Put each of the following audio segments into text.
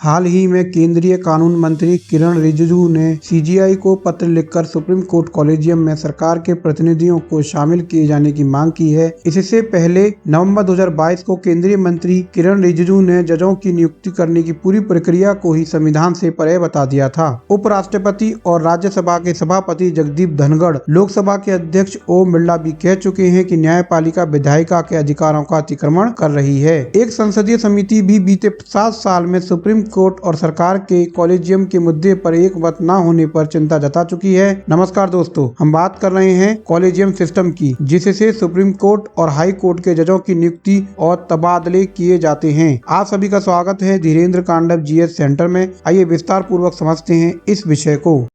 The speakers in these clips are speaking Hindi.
हाल ही में केंद्रीय कानून मंत्री किरण रिजिजू ने सीजीआई को पत्र लिखकर सुप्रीम कोर्ट कॉलेजियम में सरकार के प्रतिनिधियों को शामिल किए जाने की मांग की है। इससे पहले नवंबर 2022 को केंद्रीय मंत्री किरण रिजिजू ने जजों की नियुक्ति करने की पूरी प्रक्रिया को ही संविधान से परे बता दिया था। उपराष्ट्रपति और राज्यसभा के सभापति जगदीप धनखड़, लोकसभा के अध्यक्ष ओम बिरला भी कह चुके हैं कि न्यायपालिका विधायिका के अधिकारों का अतिक्रमण कर रही है। एक संसदीय समिति भी बीते 7 साल में सुप्रीम कोर्ट और सरकार के कॉलेजियम के मुद्दे पर एक मत न होने पर चिंता जता चुकी है। नमस्कार दोस्तों, हम बात कर रहे हैं कॉलेजियम सिस्टम की, जिससे सुप्रीम कोर्ट और हाई कोर्ट के जजों की नियुक्ति और तबादले किए जाते हैं। आप सभी का स्वागत है धीरेन्द्र कांडव जीएस सेंटर में। आइए विस्तार पूर्वक समझते हैं इस विषय को।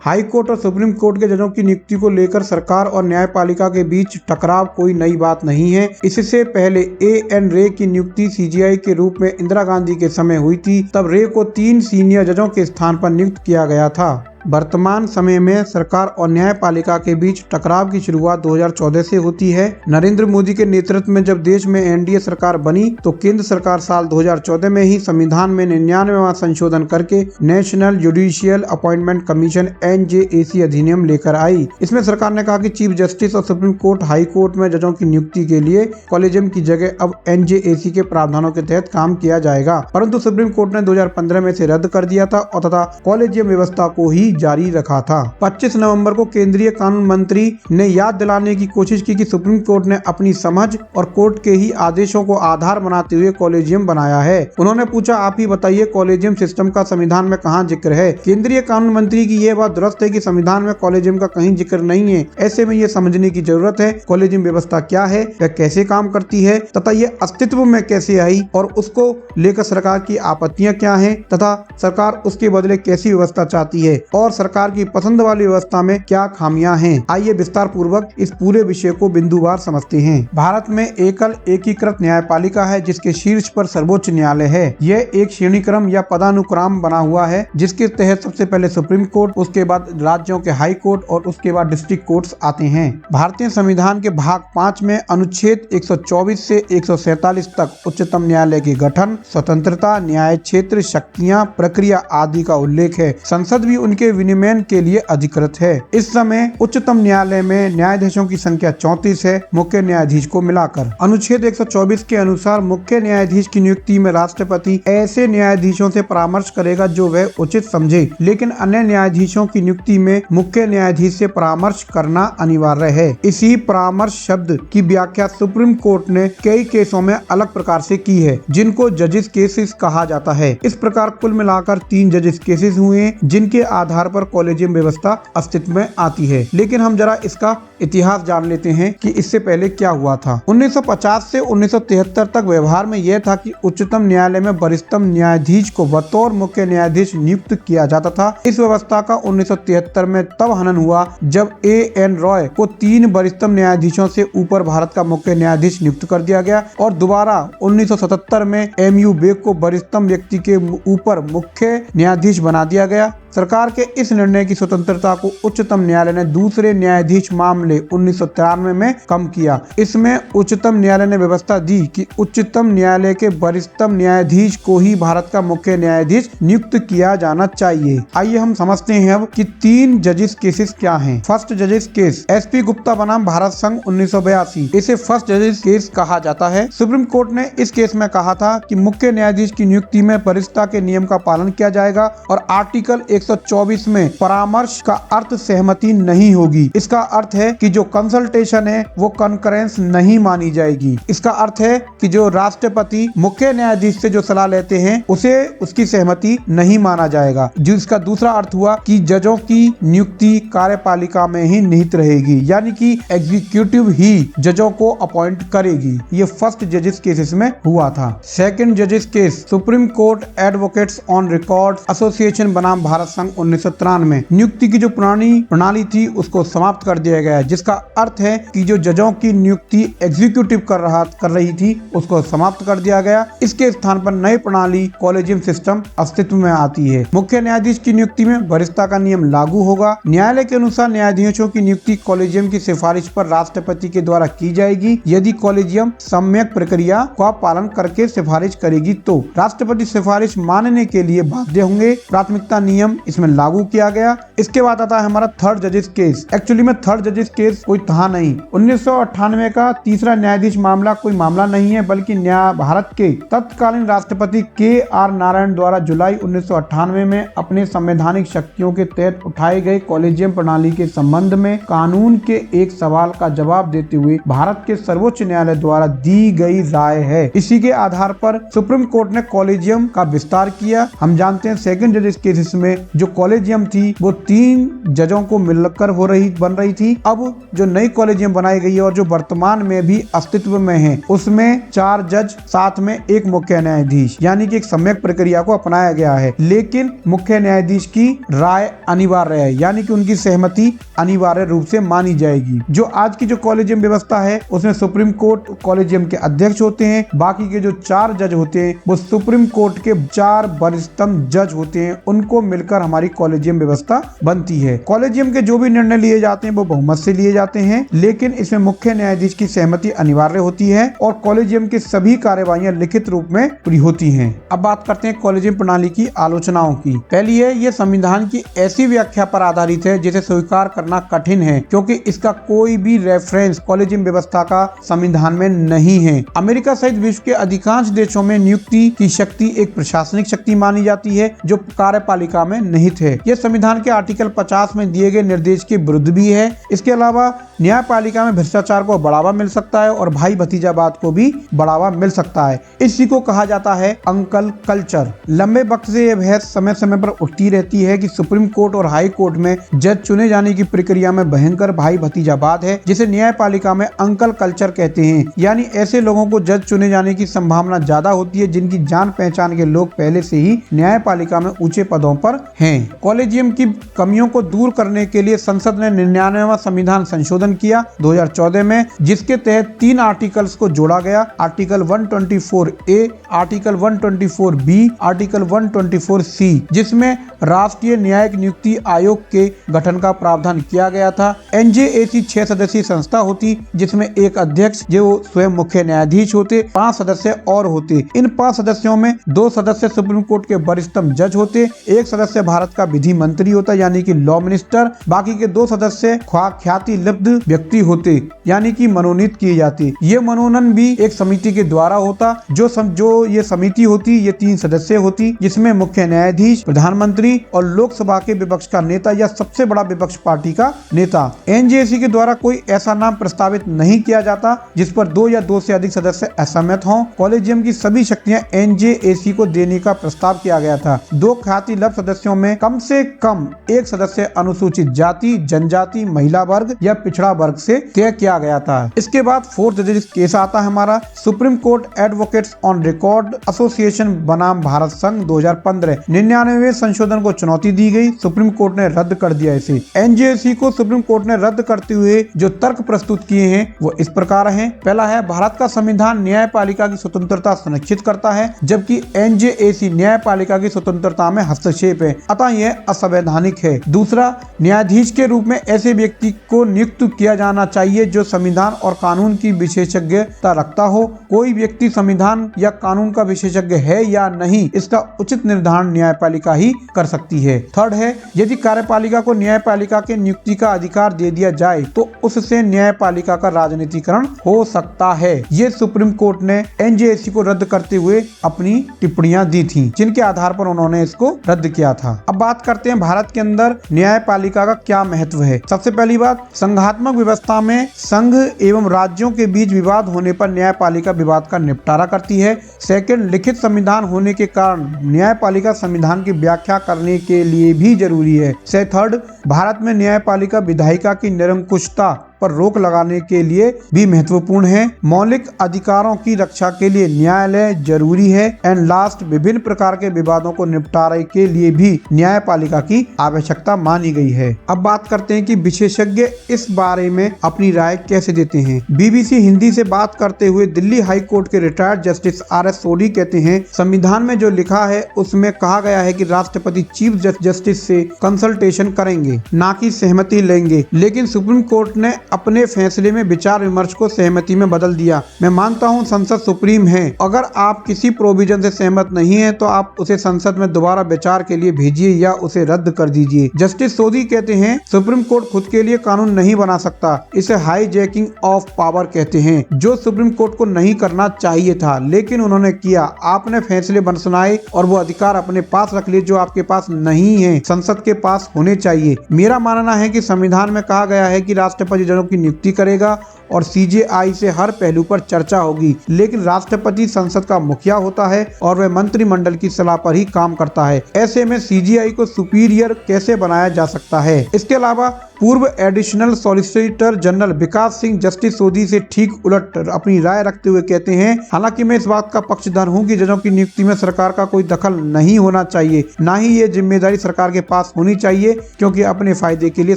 हाई कोर्ट और सुप्रीम कोर्ट के जजों की नियुक्ति को लेकर सरकार और न्यायपालिका के बीच टकराव कोई नई बात नहीं है। इससे पहले एएन रे की नियुक्ति सीजीआई के रूप में इंदिरा गांधी के समय हुई थी। तब रे को 3 सीनियर जजों के स्थान पर नियुक्त किया गया था। वर्तमान समय में सरकार और न्यायपालिका के बीच टकराव की शुरुआत 2014 से होती है। नरेंद्र मोदी के नेतृत्व में जब देश में एनडीए सरकार बनी तो केंद्र सरकार साल 2014 में ही संविधान में 99वां संशोधन करके national judicial appointment commission NJAC अधिनियम लेकर आई। इसमें सरकार ने कहा कि चीफ जस्टिस और सुप्रीम कोर्ट, हाई कोर्ट में जजों की नियुक्ति के लिए कॉलेजियम की जगह अब एनजेएसी के प्रावधानों के तहत काम किया जाएगा। परंतु सुप्रीम कोर्ट ने 2015 में इसे रद्द कर दिया था और तथा कॉलेजियम व्यवस्था को ही जारी रखा था। 25 नवंबर को केंद्रीय कानून मंत्री ने याद दिलाने की कोशिश की कि सुप्रीम कोर्ट ने अपनी समझ और कोर्ट के ही आदेशों को आधार बनाते हुए कॉलेजियम बनाया है। उन्होंने पूछा, आप ही बताइए कॉलेजियम सिस्टम का संविधान में कहाँ जिक्र है? केंद्रीय कानून मंत्री की यह बात दुरुस्त है कि संविधान में कॉलेजियम का कहीं जिक्र नहीं है। ऐसे में ये समझने की जरूरत है कॉलेजियम व्यवस्था क्या है, वह कैसे काम करती है तथा ये अस्तित्व में कैसे आई और उसको लेकर सरकार की आपत्तियां क्या हैं तथा सरकार उसके बदले कैसी व्यवस्था चाहती है और सरकार की पसंद वाली व्यवस्था में क्या खामियां हैं। आइए विस्तार पूर्वक इस पूरे विषय को बिंदुवार समझते हैं। भारत में एकल एकीकृत न्यायपालिका है जिसके शीर्ष पर सर्वोच्च न्यायालय है। यह एक श्रेणीक्रम या पदानुक्रम बना हुआ है जिसके तहत सबसे पहले सुप्रीम कोर्ट, उसके बाद राज्यों के हाई कोर्ट और उसके बाद डिस्ट्रिक्ट कोर्ट्स आते हैं। भारतीय संविधान के भाग 5 में अनुच्छेद 124 से 147 तक उच्चतम न्यायालय के गठन, स्वतंत्रता, न्याय क्षेत्र, शक्तियाँ, प्रक्रिया आदि का उल्लेख है। संसद भी उनके विनियमन के लिए अधिकृत है। इस समय उच्चतम न्यायालय में न्यायाधीशों की संख्या 34 है, मुख्य न्यायाधीश को मिलाकर। अनुच्छेद 124 के अनुसार मुख्य न्यायाधीश की नियुक्ति में राष्ट्रपति ऐसे न्यायाधीशों से परामर्श करेगा जो वह उचित समझे, लेकिन अन्य न्यायाधीशों की नियुक्ति में मुख्य न्यायाधीश से परामर्श करना अनिवार्य है। इसी परामर्श शब्द की व्याख्या सुप्रीम कोर्ट ने कई केसों में अलग प्रकार से की है, जिनको जजेस केसेस कहा जाता है। इस प्रकार कुल मिलाकर 3 जजेस केसेस हुए जिनके आधार पर कॉलेजियम व्यवस्था अस्तित्व में आती है। लेकिन हम जरा इसका इतिहास जान लेते हैं कि इससे पहले क्या हुआ था। 1950 से 1973 तक व्यवहार में यह था कि उच्चतम न्यायालय में वरिष्ठतम न्यायाधीश को बतौर मुख्य न्यायाधीश नियुक्त किया जाता था। इस व्यवस्था का 1973 में तब हनन हुआ जब एएन रॉय को 3 वरिष्ठतम न्यायाधीशों से ऊपर भारत का मुख्य न्यायाधीश नियुक्त कर दिया गया और दोबारा 1977 में एमयू बेग को वरिष्ठतम व्यक्ति के ऊपर मुख्य न्यायाधीश बना दिया गया। सरकार के इस निर्णय की स्वतंत्रता को उच्चतम न्यायालय ने दूसरे न्यायाधीश मामले 1993 में कम किया। इसमें उच्चतम न्यायालय ने व्यवस्था दी कि उच्चतम न्यायालय के वरिष्ठतम न्यायाधीश को ही भारत का मुख्य न्यायाधीश नियुक्त किया जाना चाहिए। आइए हम समझते हैं अब कि 3 जजेस केसेस क्या हैं। फर्स्ट जजेस केस, एसपी गुप्ता बनाम भारत संघ 1982। इसे फर्स्ट जजेस केस कहा जाता है। सुप्रीम कोर्ट ने इस केस में कहा था कि मुख्य न्यायाधीश की नियुक्ति में वरिष्ठता के नियम का पालन किया जाएगा और आर्टिकल 124 में परामर्श का अर्थ सहमति नहीं होगी। इसका अर्थ है कि जो कंसल्टेशन है वो कंकरेंस नहीं मानी जाएगी। इसका अर्थ है कि जो राष्ट्रपति मुख्य न्यायाधीश से जो सलाह लेते हैं उसे उसकी सहमति नहीं माना जाएगा। जिसका दूसरा अर्थ हुआ कि जजों की नियुक्ति कार्यपालिका में ही निहित रहेगी, यानी कि एग्जीक्यूटिव ही जजों को अपॉइंट करेगी। ये फर्स्ट जजेस केसेस में हुआ था। सेकंड जजेस case, supreme court advocates on record association बनाम भारत संघ 1997 में नियुक्ति की जो पुरानी प्रणाली थी उसको समाप्त कर दिया गया है, जिसका अर्थ है कि जो जजों की नियुक्ति एग्जीक्यूटिव कर रही थी उसको समाप्त कर दिया गया। इसके स्थान पर नई प्रणाली कॉलेजियम सिस्टम अस्तित्व में आती है। मुख्य न्यायाधीश की नियुक्ति में वरिष्ठता का नियम लागू होगा। न्यायालय के अनुसार न्यायाधीशों की नियुक्ति कॉलेजियम की सिफारिश पर राष्ट्रपति के द्वारा की जाएगी। यदि कॉलेजियम सम्यक प्रक्रिया का पालन करके सिफारिश करेगी तो राष्ट्रपति सिफारिश मानने के लिए बाध्य होंगे। प्राथमिकता नियम इसमें लागू किया गया। इसके बाद आता है हमारा थर्ड जजेस केस। एक्चुअली में थर्ड जजेस केस कोई था नहीं। 1998 का तीसरा न्यायाधीश मामला कोई मामला नहीं है, बल्कि भारत के तत्कालीन राष्ट्रपति KR नारायण द्वारा जुलाई 1998 में अपने संवैधानिक शक्तियों के तहत उठाए गए कॉलेजियम प्रणाली के संबंध में कानून के एक सवाल का जवाब देते हुए भारत के सर्वोच्च न्यायालय द्वारा दी गई राय है। इसी के आधार पर सुप्रीम कोर्ट ने कॉलेजियम का विस्तार किया। हम जानते हैं सेकंड जजेस केसेस में जो कॉलेजियम थी वो 3 जजों को मिलकर बन रही थी। अब जो नई कॉलेजियम बनाई गई है और जो वर्तमान में भी अस्तित्व में है उसमें 4 जज साथ में एक मुख्य न्यायाधीश, यानी कि एक सम्यक प्रक्रिया को अपनाया गया है। लेकिन मुख्य न्यायाधीश की राय अनिवार्य है, यानी कि उनकी सहमति अनिवार्य रूप से मानी जाएगी। जो आज की जो कॉलेजियम व्यवस्था है उसमें सुप्रीम कोर्ट कॉलेजियम के अध्यक्ष होते हैं। बाकी के जो 4 जज होते हैं वो सुप्रीम कोर्ट के 4 वरिष्ठतम जज होते हैं। उनको मिलकर हमारी कॉलेजियम व्यवस्था बनती है। कॉलेजियम के जो भी निर्णय लिए जाते हैं वो बहुमत से लिए जाते हैं, लेकिन इसमें मुख्य न्यायाधीश की सहमति अनिवार्य होती है और कॉलेजियम की सभी कार्यवाहियां लिखित रूप में पूरी होती हैं। अब बात करते हैं कॉलेजियम प्रणाली की आलोचनाओं की। पहली है, ये संविधान की ऐसी व्याख्या पर आधारित है जिसे स्वीकार करना कठिन है, क्योंकि इसका कोई भी रेफरेंस कॉलेजियम व्यवस्था का संविधान में नहीं है। अमेरिका सहित विश्व के अधिकांश देशों में नियुक्ति की शक्ति एक प्रशासनिक शक्ति मानी जाती है जो कार्यपालिका में निहित है। यह संविधान के आर्टिकल 50 में दिए गए निर्देश के विरुद्ध भी है। इसके अलावा न्यायपालिका में भ्रष्टाचार को बढ़ावा मिल सकता है और भाई भतीजावाद को भी बढ़ावा मिल सकता है। इसी को कहा जाता है अंकल कल्चर। लंबे वक्त से यह बहस समय समय पर उठती रहती है कि सुप्रीम कोर्ट और हाई कोर्ट में जज चुने जाने की प्रक्रिया में भयंकर भाई भतीजावाद है, जिसे न्यायपालिका में अंकल कल्चर कहते हैं। यानी ऐसे लोगों को जज चुने जाने की संभावना ज्यादा होती है जिनकी जान पहचान के लोग पहले से ही न्यायपालिका में ऊंचे पदों पर हैं। कॉलेजियम की कमियों को दूर करने के लिए संसद ने 99वां संविधान संशोधन किया 2014 में, जिसके तहत 3 आर्टिकल्स को जोड़ा गया। Article 124A, article 124B, article 124C, जिसमें राष्ट्रीय न्यायिक नियुक्ति आयोग के गठन का प्रावधान किया गया था। NJAC 6 सदस्यीय संस्था होती जिसमें एक अध्यक्ष जो स्वयं मुख्य न्यायाधीश होते, 5 सदस्य और होते। इन 5 सदस्यों में 2 सदस्य सुप्रीम कोर्ट के वरिष्ठतम जज होते, 1 सदस्य भारत का विधि मंत्री होता यानी कि लॉ मिनिस्टर, बाकी के 2 सदस्य ख्याति लब्ध व्यक्ति होते यानी कि मनोनीत किए जाते। ये मनोनयन भी एक समिति के द्वारा होता। जो ये समिति होती ये 3 सदस्य होती, जिसमें मुख्य न्यायाधीश, प्रधानमंत्री और लोकसभा के विपक्ष का नेता या सबसे बड़ा विपक्ष पार्टी का नेता। NJAC के द्वारा कोई ऐसा नाम प्रस्तावित नहीं किया जाता जिस पर 2 या 2 से अधिक सदस्य असहमत हों। कॉलेजियम की सभी शक्तियां NJAC को देने का प्रस्ताव किया गया था। 2 ख्याति लब्ध सदस्यों में कम से कम 1 सदस्य अनुसूचित जाति, जनजाति, महिला वर्ग या पिछड़ा वर्ग से तय किया गया था। इसके बाद 4th जजेस केस आता है हमारा supreme court advocates on record association बनाम भारत संघ 2015। 99वें संशोधन को चुनौती दी गई, सुप्रीम कोर्ट ने रद्द कर दिया इसे। NJAC को सुप्रीम कोर्ट ने रद्द करते हुए जो तर्क प्रस्तुत किए हैं वो इस प्रकार हैं। पहला है, भारत का संविधान न्यायपालिका की स्वतंत्रता सुनिश्चित करता है, जबकि NJAC न्यायपालिका की स्वतंत्रता में हस्तक्षेप है, अतः यह असंवैधानिक है। दूसरा, न्यायाधीश के रूप में ऐसे व्यक्ति को नियुक्त किया जाना चाहिए जो संविधान और कानून की विशेषज्ञता रखता हो। कोई व्यक्ति संविधान या कानून का विशेषज्ञ है या नहीं, इसका उचित निर्धारण न्यायपालिका ही कर सकती है। थर्ड है, यदि कार्यपालिका को न्यायपालिका के नियुक्ति का अधिकार दे दिया जाए तो उससे न्यायपालिका का राजनीतिकरण हो सकता है। ये सुप्रीम कोर्ट ने NJAC को रद्द करते हुए अपनी टिप्पणियां दी थी, जिनके आधार पर उन्होंने इसको रद्द किया था। अब बात करते हैं भारत के अंदर न्यायपालिका का क्या महत्व है। सबसे पहली बात, संघात्मक व्यवस्था में संघ एवं राज्यों के बीच विवाद होने पर न्यायपालिका विवाद का निपटारा करती है। सेकंड, लिखित संविधान होने के कारण न्यायपालिका संविधान की व्याख्या करने के लिए भी जरूरी है। थर्ड, भारत में न्यायपालिका विधायिका की निरंकुशता पर रोक लगाने के लिए भी महत्वपूर्ण है। मौलिक अधिकारों की रक्षा के लिए न्यायालय जरूरी है। एंड लास्ट, विभिन्न प्रकार के विवादों को निपटारे के लिए भी न्यायपालिका की आवश्यकता मानी गई है। अब बात करते हैं कि विशेषज्ञ इस बारे में अपनी राय कैसे देते हैं। BBC हिंदी से बात करते हुए दिल्ली हाई कोर्ट के रिटायर्ड जस्टिस RS सोडी कहते हैं, संविधान में जो लिखा है उसमें कहा गया है कि राष्ट्रपति चीफ जस्टिस से कंसल्टेशन करेंगे, ना कि सहमति लेंगे। लेकिन सुप्रीम कोर्ट ने अपने फैसले में विचार विमर्श को सहमति में बदल दिया। मैं मानता हूं संसद सुप्रीम है। अगर आप किसी प्रोविजन से सहमत नहीं है तो आप उसे संसद में दोबारा विचार के लिए भेजिए या उसे रद्द कर दीजिए। जस्टिस सोडी कहते हैं, सुप्रीम कोर्ट खुद के लिए कानून नहीं बना सकता। इसे हाईजैकिंग ऑफ पावर कहते हैं, जो सुप्रीम कोर्ट को नहीं करना चाहिए था लेकिन उन्होंने किया। आपने फैसले सुनाए और वो अधिकार अपने पास रख लिए जो आपके पास नहीं है, संसद के पास होने चाहिए। मेरा मानना है कि संविधान में कहा गया है कि राष्ट्रपति जजों की नियुक्ति करेगा और CJI से हर पहलू पर चर्चा होगी, लेकिन राष्ट्रपति संसद का मुखिया होता है और वह मंत्रिमंडल की सलाह पर ही काम करता है। ऐसे में CJI को सुपीरियर कैसे बनाया जा सकता है। इसके अलावा पूर्व एडिशनल सॉलिसिटर जनरल विकास सिंह जस्टिस सोडी से ठीक उलट अपनी राय रखते हुए कहते हैं, हालांकि मैं इस बात का पक्षधर हूं कि जजों की नियुक्ति में सरकार का कोई दखल नहीं होना चाहिए, ना ही ये जिम्मेदारी सरकार के पास होनी चाहिए, क्योंकि अपने फायदे के लिए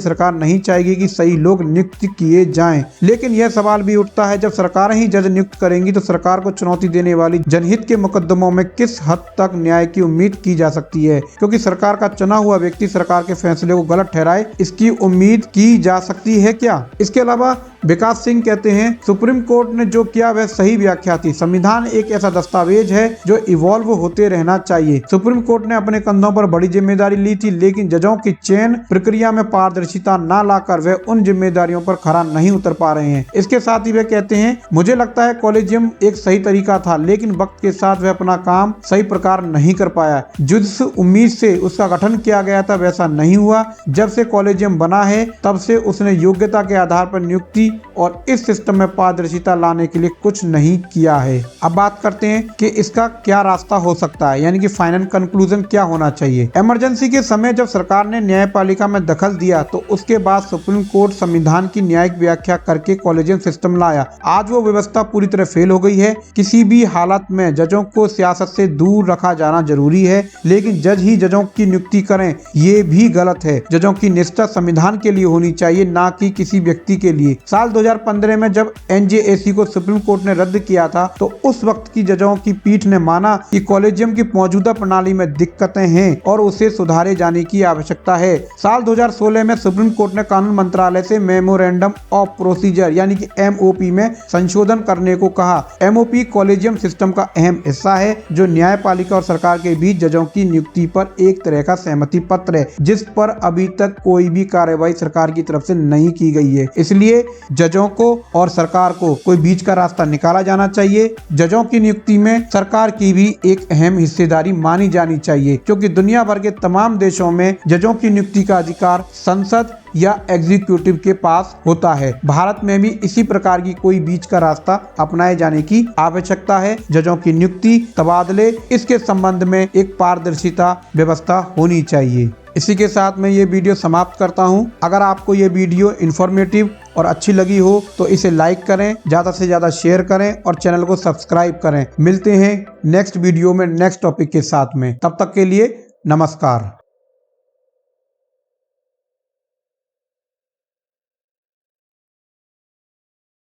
सरकार नहीं चाहेगी कि सही लोग नियुक्त किए जाएं। लेकिन यह सवाल भी उठता है, जब सरकार ही जज नियुक्त करेंगी तो सरकार को चुनौती देने वाली जनहित के मुकदमों में किस हद तक न्याय की उम्मीद की जा सकती है, क्योंकि सरकार का चुना हुआ व्यक्ति सरकार के फैसले को गलत ठहराए, इसकी उम्मीद की जा सकती है क्या। इसके अलावा विकास सिंह कहते हैं, सुप्रीम कोर्ट ने जो किया वह सही व्याख्या थी। संविधान एक ऐसा दस्तावेज है जो इवॉल्व होते रहना चाहिए। सुप्रीम कोर्ट ने अपने कंधों पर बड़ी जिम्मेदारी ली थी, लेकिन जजों की चयन प्रक्रिया में पारदर्शिता न लाकर वे उन जिम्मेदारियों पर खरा नहीं उतर पा रहे हैं। इसके साथ ही वे कहते हैं, मुझे लगता है कॉलेजियम एक सही तरीका था, लेकिन वक्त के साथ वह अपना काम सही प्रकार नहीं कर पाया। जिस उम्मीद से उसका गठन किया गया था वैसा नहीं हुआ। जब से कॉलेजियम बना है तब से उसने योग्यता के आधार पर नियुक्ति और इस सिस्टम में पारदर्शिता लाने के लिए कुछ नहीं किया है। अब बात करते हैं कि इसका क्या रास्ता हो सकता है, यानी कि फाइनल कंक्लूजन क्या होना चाहिए। इमरजेंसी के समय जब सरकार ने न्यायपालिका में दखल दिया तो उसके बाद सुप्रीम कोर्ट संविधान की न्यायिक व्याख्या करके कॉलेजियम सिस्टम लाया। आज वो व्यवस्था पूरी तरह फेल हो गई है। किसी भी हालत में जजों को सियासत से दूर रखा जाना जरूरी है, लेकिन जज ही जजों की नियुक्ति करें ये भी गलत है। जजों की निष्ठा संविधान के लिए होनी चाहिए, ना कि किसी व्यक्ति के लिए। साल 2015 में जब NJAC को सुप्रीम कोर्ट ने रद्द किया था तो उस वक्त की जजों की पीठ ने माना कि कॉलेजियम की मौजूदा प्रणाली में दिक्कतें हैं और उसे सुधारे जाने की आवश्यकता है। साल 2016 में सुप्रीम कोर्ट ने कानून मंत्रालय से मेमोरेंडम ऑफ प्रोसीजर यानी कि MOP में संशोधन करने को कहा। MOP कॉलेजियम सिस्टम का अहम हिस्सा है जो न्यायपालिका और सरकार के बीच जजों की नियुक्ति पर एक तरह का सहमति पत्र है, जिस पर अभी तक कोई भी कार्रवाई सरकार की तरफ से नहीं की गई है। इसलिए जजों को और सरकार को कोई बीच का रास्ता निकाला जाना चाहिए। जजों की नियुक्ति में सरकार की भी एक अहम हिस्सेदारी मानी जानी चाहिए, क्योंकि दुनिया भर के तमाम देशों में जजों की नियुक्ति का अधिकार संसद या एग्जीक्यूटिव के पास होता है। भारत में भी इसी प्रकार की कोई बीच का रास्ता अपनाए जाने की आवश्यकता है। जजों की नियुक्ति, तबादले, इसके संबंध में एक पारदर्शिता व्यवस्था होनी चाहिए। इसी के साथ मैं ये वीडियो समाप्त करता हूँ। अगर आपको ये वीडियो इन्फॉर्मेटिव और अच्छी लगी हो तो इसे लाइक करें, ज़्यादा से ज़्यादा शेयर करें और चैनल को सब्सक्राइब करें। मिलते हैं नेक्स्ट वीडियो में नेक्स्ट टॉपिक के साथ में। तब तक के लिए नमस्कार।